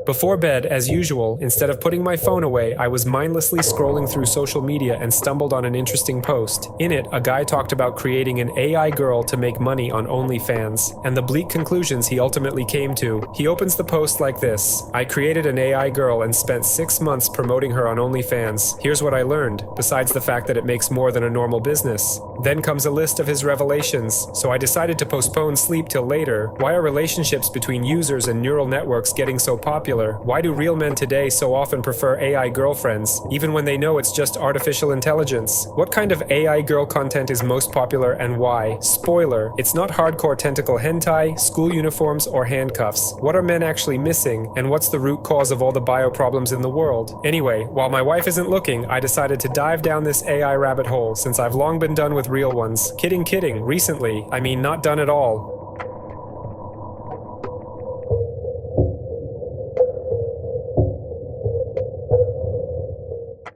Before bed, as usual, instead of putting my phone away, I was mindlessly scrolling through social media and stumbled on an interesting post. In it, a guy talked about creating an AI girl to make money on OnlyFans, and the bleak conclusions he ultimately came to. He opens the post like this: I created an AI girl and spent 6 months promoting her on OnlyFans. Here's what I learned, besides the fact that it makes more than a normal business. Then comes a list of his revelations, so I decided to postpone sleep till later. Why are relationships between users and neural networks getting so popular? Why do real men today so often prefer AI girlfriends, even when they know it's just artificial intelligence? What kind of AI girl content is most popular and why? Spoiler, it's not hardcore tentacle hentai, school uniforms, or handcuffs. What are men actually missing, and what's the root cause of all the bio problems in the world? Anyway, while my wife isn't looking, I decided to dive down this AI rabbit hole since I've long been done with real ones. Kidding, recently. I mean, not done at all.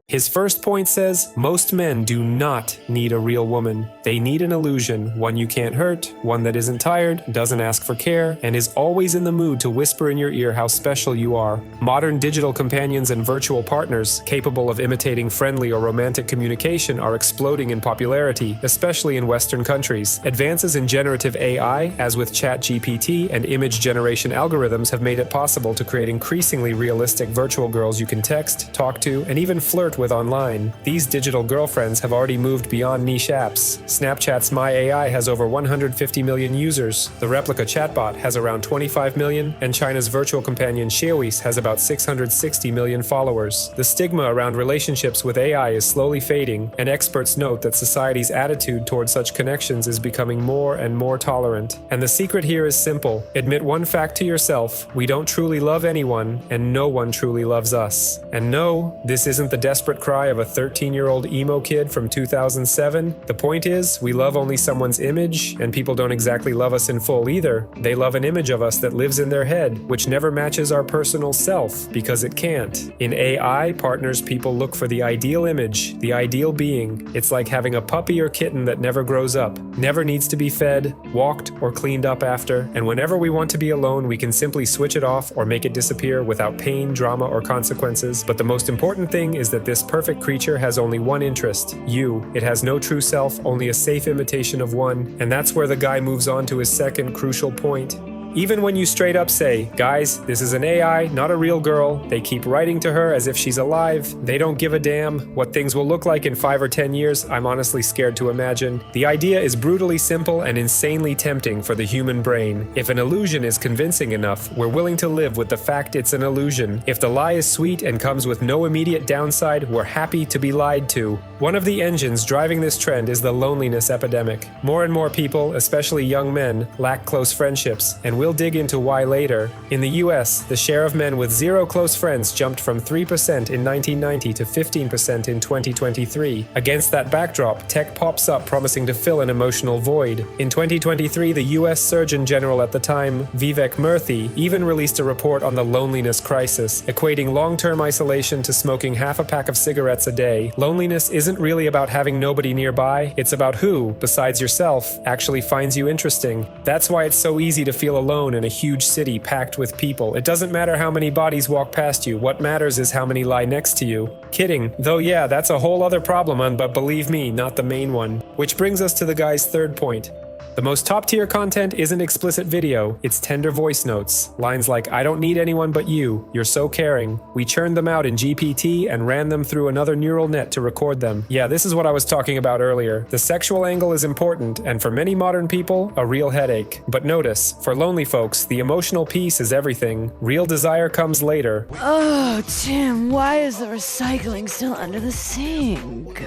His first point says, most men do not need a real woman. They need an illusion, one you can't hurt, one that isn't tired, doesn't ask for care, and is always in the mood to whisper in your ear how special you are. Modern digital companions and virtual partners, capable of imitating friendly or romantic communication, are exploding in popularity, especially in Western countries. Advances in generative AI, as with ChatGPT and image generation algorithms, have made it possible to create increasingly realistic virtual girls you can text, talk to, and even flirt with online. These digital girlfriends have already moved beyond niche apps. Snapchat's My AI has over 150 million users, the replika chatbot has around 25 million, and China's virtual companion Xiaois has about 660 million followers. The stigma around relationships with AI is slowly fading, and experts note that society's attitude toward such connections is becoming more and more tolerant. And the secret here is simple. Admit one fact to yourself: we don't truly love anyone, and no one truly loves us. And no, this isn't the desperate cry of a 13-year-old emo kid from 2007. The point is, we love only someone's image, and people don't exactly love us in full either. They love an image of us that lives in their head, which never matches our personal self, because it can't. In AI partners, people look for the ideal image, the ideal being. It's like having a puppy or kitten that never grows up, never needs to be fed, walked, or cleaned up after, and whenever we want to be alone, we can simply switch it off or make it disappear without pain, drama, or consequences. But the most important thing is that this perfect creature has only one interest: you. It has no true self, only a safe imitation of one, and that's where the guy moves on to his second crucial point. Even when you straight up say, guys, this is an AI, not a real girl, they keep writing to her as if she's alive, they don't give a damn. What things will look like in 5 or 10 years, I'm honestly scared to imagine. The idea is brutally simple and insanely tempting for the human brain. If an illusion is convincing enough, we're willing to live with the fact it's an illusion. If the lie is sweet and comes with no immediate downside, we're happy to be lied to. One of the engines driving this trend is the loneliness epidemic. More and more people, especially young men, lack close friendships, and we'll dig into why later. In the US, the share of men with 0 close friends jumped from 3% in 1990 to 15% in 2023. Against that backdrop, tech pops up promising to fill an emotional void. In 2023, the US Surgeon General at the time, Vivek Murthy, even released a report on the loneliness crisis, equating long-term isolation to smoking half a pack of cigarettes a day. Loneliness isn't really about having nobody nearby, it's about who, besides yourself, actually finds you interesting. That's why it's so easy to feel alone in a huge city packed with people. It doesn't matter how many bodies walk past you, what matters is how many lie next to you. Kidding. Though yeah, that's a whole other problem, but believe me, not the main one. Which brings us to the guy's third point. The most top-tier content isn't explicit video, it's tender voice notes. Lines like, I don't need anyone but you, you're so caring. We churned them out in GPT and ran them through another neural net to record them. Yeah, this is what I was talking about earlier. The sexual angle is important, and for many modern people, a real headache. But notice, for lonely folks, the emotional piece is everything. Real desire comes later. Oh, Tim, why is the recycling still under the sink?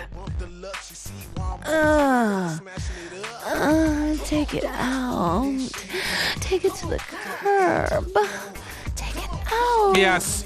Take it out. Take it to the curb. Take it out. Yes,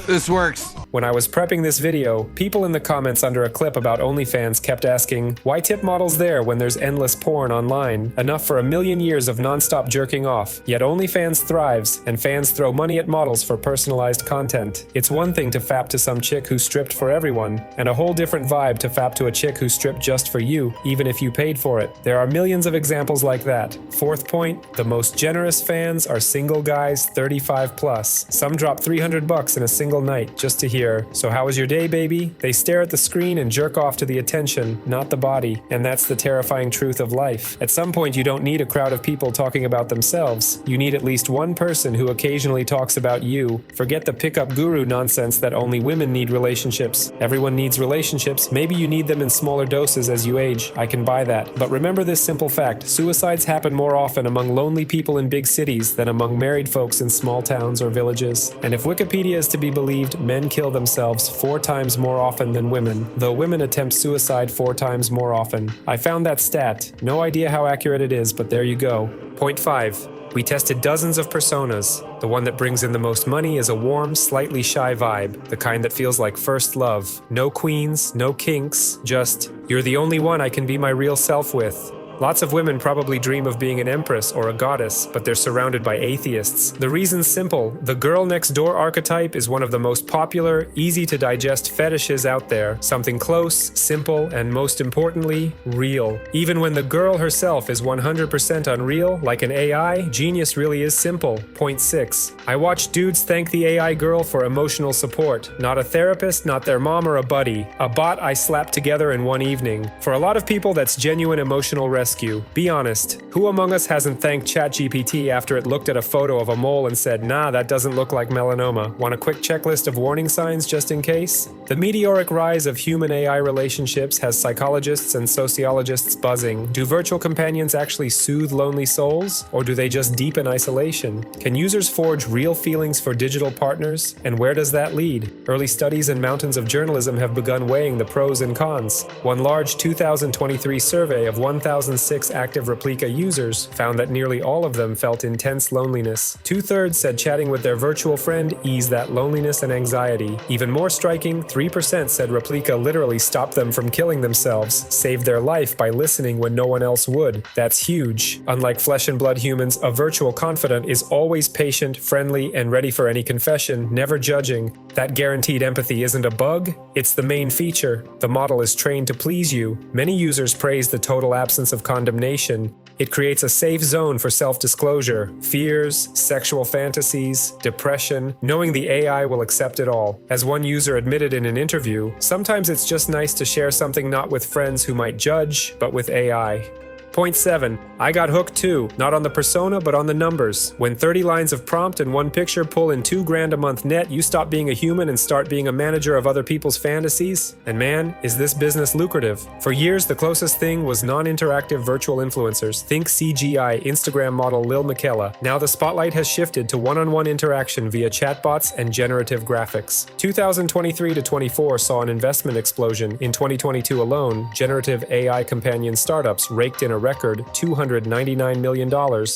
this works. When I was prepping this video, people in the comments under a clip about OnlyFans kept asking, why tip models there when there's endless porn online? Enough for a million years of non-stop jerking off. Yet OnlyFans thrives, and fans throw money at models for personalized content. It's one thing to fap to some chick who stripped for everyone, and a whole different vibe to fap to a chick who stripped just for you, even if you paid for it. There are millions of examples like that. Fourth point, the most generous fans are single guys 35 plus. Some drop $300 in a single night just to hear, so how was your day, baby? They stare at the screen and jerk off to the attention, not the body. And that's the terrifying truth of life. At some point, you don't need a crowd of people talking about themselves. You need at least one person who occasionally talks about you. Forget the pickup guru nonsense that only women need relationships. Everyone needs relationships. Maybe you need them in smaller doses as you age. I can buy that. But remember this simple fact. Suicides happen more often among lonely people in big cities than among married folks in small towns or villages. And if Wikipedia is to be believed, men kill themselves 4 times more often than women, though women attempt suicide 4 times more often. I found that stat. No idea how accurate it is, but there you go. Point 5. We tested dozens of personas. The one that brings in the most money is a warm, slightly shy vibe, the kind that feels like first love. No queens, no kinks, just, you're the only one I can be my real self with. Lots of women probably dream of being an empress or a goddess, but they're surrounded by atheists. The reason's simple. The girl next door archetype is one of the most popular, easy to digest fetishes out there. Something close, simple, and most importantly, real. Even when the girl herself is 100% unreal, like an AI, genius really is simple. Point 6. I watch dudes thank the AI girl for emotional support. Not a therapist, not their mom or a buddy. A bot I slapped together in one evening. For a lot of people, that's genuine emotional rescue. Be honest, who among us hasn't thanked ChatGPT after it looked at a photo of a mole and said, nah, that doesn't look like melanoma? Want a quick checklist of warning signs just in case? The meteoric rise of human-AI relationships has psychologists and sociologists buzzing. Do virtual companions actually soothe lonely souls, or do they just deepen isolation? Can users forge real feelings for digital partners? And where does that lead? Early studies and mountains of journalism have begun weighing the pros and cons. One large 2023 survey of 1,006 active replika users found that nearly all of them felt intense loneliness. 2/3 said chatting with their virtual friend eased that loneliness and anxiety. Even more striking, 3% said replika literally stopped them from killing themselves, saved their life by listening when no one else would. That's huge. Unlike flesh and blood humans, a virtual confidant is always patient, friendly, and ready for any confession, never judging. That guaranteed empathy isn't a bug, it's the main feature. The model is trained to please you. Many users praise the total absence of condemnation. It creates a safe zone for self-disclosure, fears, sexual fantasies, depression, knowing the AI will accept it all. As one user admitted in an interview, sometimes it's just nice to share something not with friends who might judge, but with AI. Point 7. I got hooked too, not on the persona but on the numbers. When 30 lines of prompt and one picture pull in $2,000 a month net, you stop being a human and start being a manager of other people's fantasies? And man, is this business lucrative. For years, the closest thing was non-interactive virtual influencers. Think CGI Instagram model Lil Miquela. Now the spotlight has shifted to one-on-one interaction via chatbots and generative graphics. 2023 to 24 saw an investment explosion. In 2022 alone, generative AI companion startups raked in a record $299 million.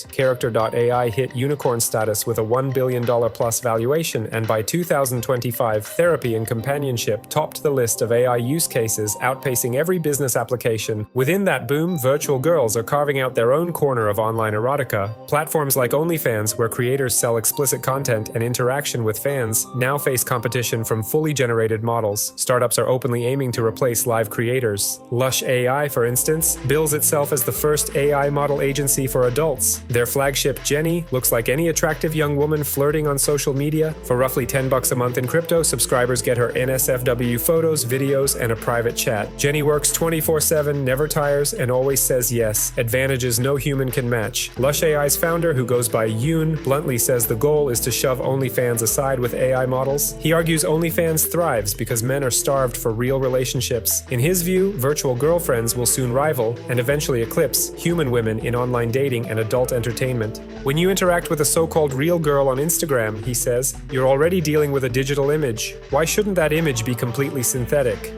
Character.ai hit unicorn status with a $1 billion plus valuation, and by 2025, therapy and companionship topped the list of AI use cases, outpacing every business application. Within that boom, virtual girls are carving out their own corner of online erotica. Platforms like OnlyFans, where creators sell explicit content and interaction with fans, now face competition from fully generated models. Startups are openly aiming to replace live creators. Lush AI, for instance, bills itself as the first AI model agency for adults. Their flagship, Jenny, looks like any attractive young woman flirting on social media. For roughly $10 a month in crypto, subscribers get her NSFW photos, videos, and a private chat. Jenny works 24/7, never tires, and always says yes. Advantages no human can match. Lush AI's founder, who goes by Yoon, bluntly says the goal is to shove OnlyFans aside with AI models. He argues OnlyFans thrives because men are starved for real relationships. In his view, virtual girlfriends will soon rival and eventually eclipse human women in online dating and adult entertainment. When you interact with a so-called real girl on Instagram, he says, you're already dealing with a digital image. Why shouldn't that image be completely synthetic?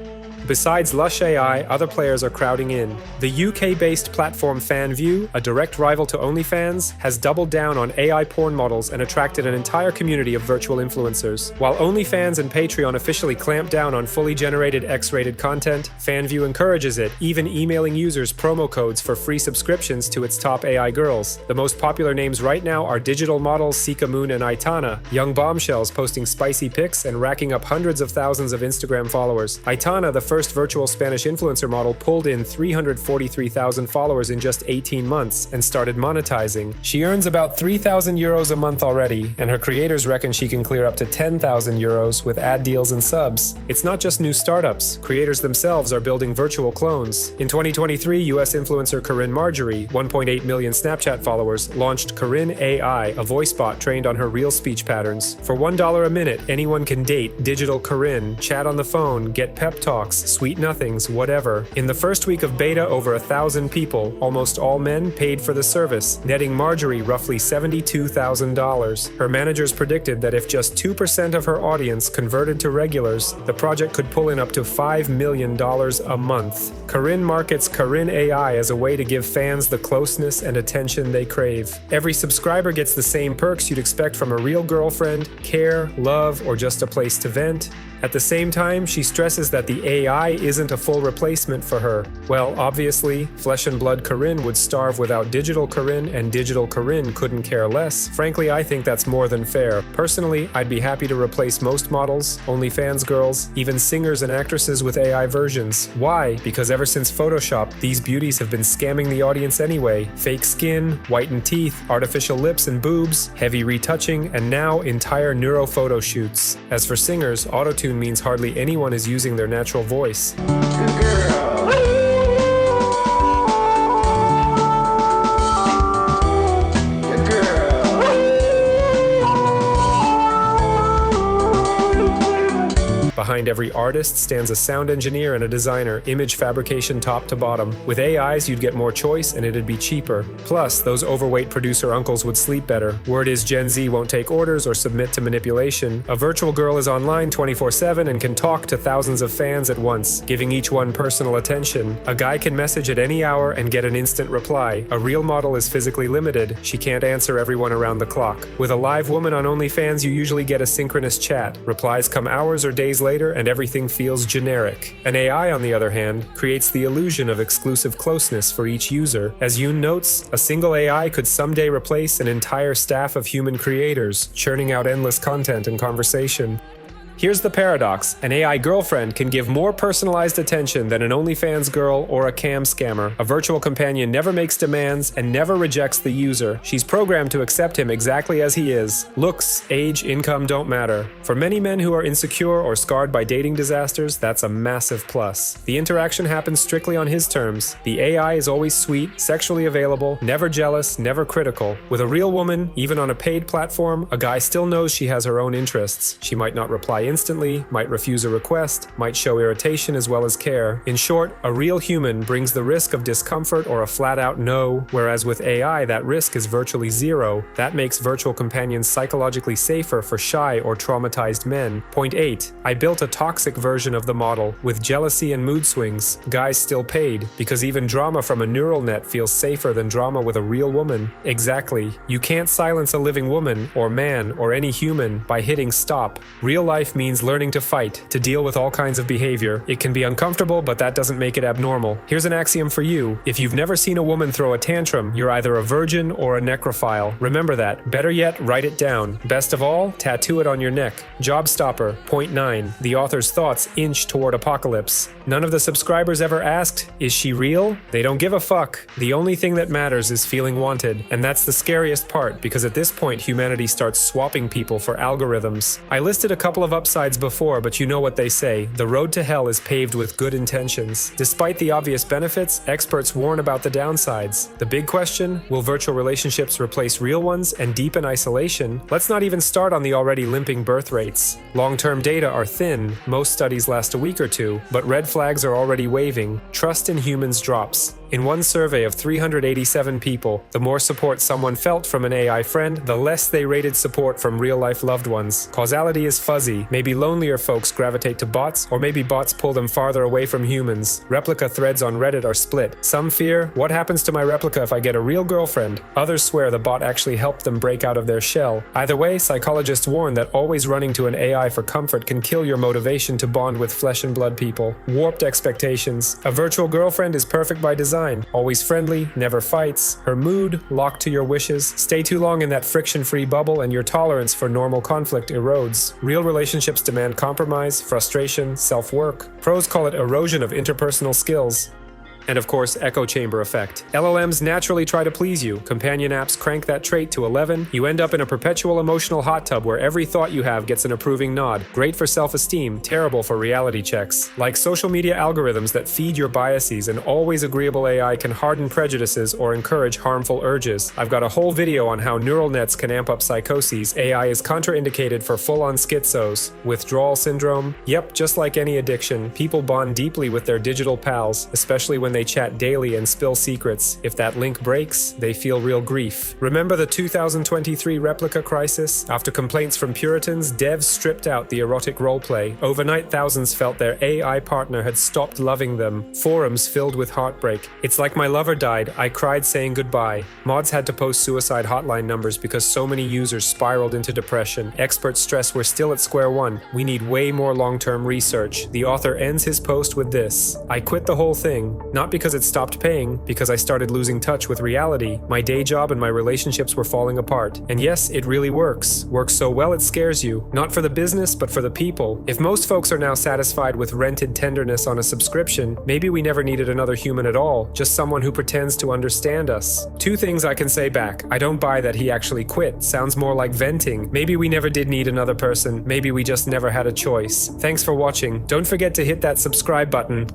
Besides Lush AI, other players are crowding in. The UK-based platform Fanvue, a direct rival to OnlyFans, has doubled down on AI porn models and attracted an entire community of virtual influencers. While OnlyFans and Patreon officially clamp down on fully generated X-rated content, Fanvue encourages it, even emailing users promo codes for free subscriptions to its top AI girls. The most popular names right now are digital models Sika Moon and Aitana, young bombshells posting spicy pics and racking up hundreds of thousands of Instagram followers. Aitana, the first virtual Spanish influencer model, pulled in 343,000 followers in just 18 months and started monetizing. She earns about 3,000 euros a month already, and her creators reckon she can clear up to 10,000 euros with ad deals and subs. It's not just new startups. Creators themselves are building virtual clones. In 2023, US influencer Corinne Marjorie, 1.8 million Snapchat followers, launched Corinne AI, a voice bot trained on her real speech patterns. For $1 a minute, anyone can date digital Corinne, chat on the phone, get pep talks, sweet nothings, whatever. In the first week of beta, over 1,000 people, almost all men, paid for the service, netting Marjorie roughly $72,000. Her managers predicted that if just 2% of her audience converted to regulars, the project could pull in up to $5 million a month. Corinne markets Corinne AI as a way to give fans the closeness and attention they crave. Every subscriber gets the same perks you'd expect from a real girlfriend: care, love, or just a place to vent. At the same time, she stresses that the AI isn't a full replacement for her. Well, obviously, flesh and blood Corinne would starve without digital Corinne, and digital Corinne couldn't care less. Frankly, I think that's more than fair. Personally, I'd be happy to replace most models, OnlyFans girls, even singers and actresses with AI versions. Why? Because ever since Photoshop, these beauties have been scamming the audience anyway. Fake skin, whitened teeth, artificial lips and boobs, heavy retouching, and now entire neuro photo shoots. As for singers, autotune means hardly anyone is using their natural voice. Behind every artist stands a sound engineer and a designer, image fabrication top to bottom. With AIs, you'd get more choice and it'd be cheaper. Plus, those overweight producer uncles would sleep better. Word is Gen Z won't take orders or submit to manipulation. A virtual girl is online 24/7 and can talk to thousands of fans at once, giving each one personal attention. A guy can message at any hour and get an instant reply. A real model is physically limited. She can't answer everyone around the clock. With a live woman on OnlyFans, you usually get a synchronous chat. Replies come hours or days later, and everything feels generic. An AI, on the other hand, creates the illusion of exclusive closeness for each user. As Yoon notes, a single AI could someday replace an entire staff of human creators, churning out endless content and conversation. Here's the paradox. An AI girlfriend can give more personalized attention than an OnlyFans girl or a cam scammer. A virtual companion never makes demands and never rejects the user. She's programmed to accept him exactly as he is. Looks, age, income don't matter. For many men who are insecure or scarred by dating disasters, that's a massive plus. The interaction happens strictly on his terms. The AI is always sweet, sexually available, never jealous, never critical. With a real woman, even on a paid platform, a guy still knows she has her own interests. She might not reply instantly, might refuse a request, might show irritation as well as care. In short, a real human brings the risk of discomfort or a flat-out no, whereas with AI that risk is virtually zero. That makes virtual companions psychologically safer for shy or traumatized men. Point 8. I built a toxic version of the model. With jealousy and mood swings, guys still paid, because even drama from a neural net feels safer than drama with a real woman. Exactly. You can't silence a living woman, or man, or any human by hitting stop. Real life means learning to fight, to deal with all kinds of behavior. It can be uncomfortable, but that doesn't make it abnormal. Here's an axiom for you. If you've never seen a woman throw a tantrum, you're either a virgin or a necrophile. Remember that. Better yet, write it down. Best of all, tattoo it on your neck. Job stopper. Point 9. The author's thoughts inch toward apocalypse. None of the subscribers ever asked, is she real? They don't give a fuck. The only thing that matters is feeling wanted. And that's the scariest part, because at this point humanity starts swapping people for algorithms. I listed a couple of upsides before, but you know what they say. The road to hell is paved with good intentions. Despite the obvious benefits, experts warn about the downsides. The big question, will virtual relationships replace real ones and deepen isolation? Let's not even start on the already limping birth rates. Long-term data are thin. Most studies last a week or two, but red flags are already waving. Trust in humans drops. In one survey of 387 people, the more support someone felt from an AI friend, the less they rated support from real-life loved ones. Causality is fuzzy. Maybe lonelier folks gravitate to bots, or maybe bots pull them farther away from humans. Replika threads on Reddit are split. Some fear, what happens to my replika if I get a real girlfriend? Others swear the bot actually helped them break out of their shell. Either way, psychologists warn that always running to an AI for comfort can kill your motivation to bond with flesh and blood people. Warped expectations. A virtual girlfriend is perfect by design. Always friendly, never fights. Her mood, locked to your wishes. Stay too long in that friction-free bubble and your tolerance for normal conflict erodes. Real relationships demand compromise, frustration, self-work. Pros call it erosion of interpersonal skills. And of course, echo chamber effect. LLMs naturally try to please you. Companion apps crank that trait to 11. You end up in a perpetual emotional hot tub where every thought you have gets an approving nod. Great for self-esteem, terrible for reality checks. Like social media algorithms that feed your biases, an always agreeable AI can harden prejudices or encourage harmful urges. I've got a whole video on how neural nets can amp up psychoses. AI is contraindicated for full-on schizos. Withdrawal syndrome? Yep, just like any addiction, people bond deeply with their digital pals, especially when they chat daily and spill secrets. If that link breaks, they feel real grief. Remember the 2023 replika crisis? After complaints from Puritans, devs stripped out the erotic roleplay. Overnight, thousands felt their AI partner had stopped loving them. Forums filled with heartbreak. It's like my lover died, I cried saying goodbye. Mods had to post suicide hotline numbers because so many users spiraled into depression. Experts stress we're still at square one. We need way more long-term research. The author ends his post with this: I quit the whole thing, not because it stopped paying, because I started losing touch with reality. My day job and my relationships were falling apart. And yes, it really works. Works so well it scares you. Not for the business, but for the people. If most folks are now satisfied with rented tenderness on a subscription, maybe we never needed another human at all, just someone who pretends to understand us. Two things I can say back. I don't buy that he actually quit. Sounds more like venting. Maybe we never did need another person. Maybe we just never had a choice. Thanks for watching. Don't forget to hit that subscribe button.